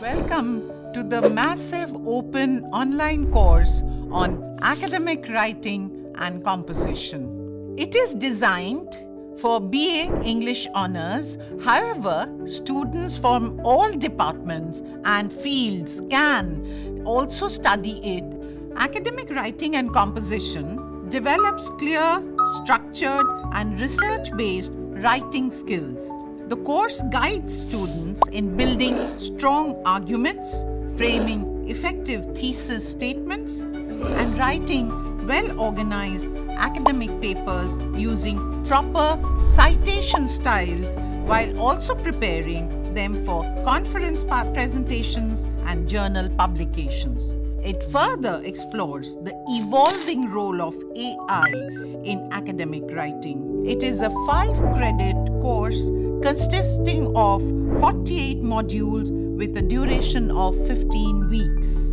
Welcome to the massive open online course on academic writing and composition. It is designed for BA English Honours. However, students from all departments and fields can also study it. Academic writing and composition develops clear, structured and research-based writing skills. The course guides students in building strong arguments, framing effective thesis statements, and writing well-organized academic papers using proper citation styles while also preparing them for conference presentations and journal publications. It further explores the evolving role of AI in academic writing. It is a 5-credit course consisting of 48 modules with a duration of 15 weeks.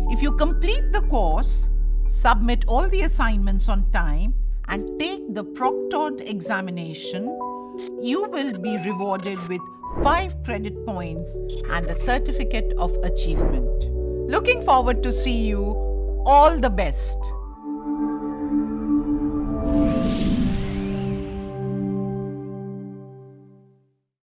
If you complete the course, submit all the assignments on time, and take the proctored examination, you will be rewarded with 5 credit points and a certificate of achievement. Looking forward to see you. All the best.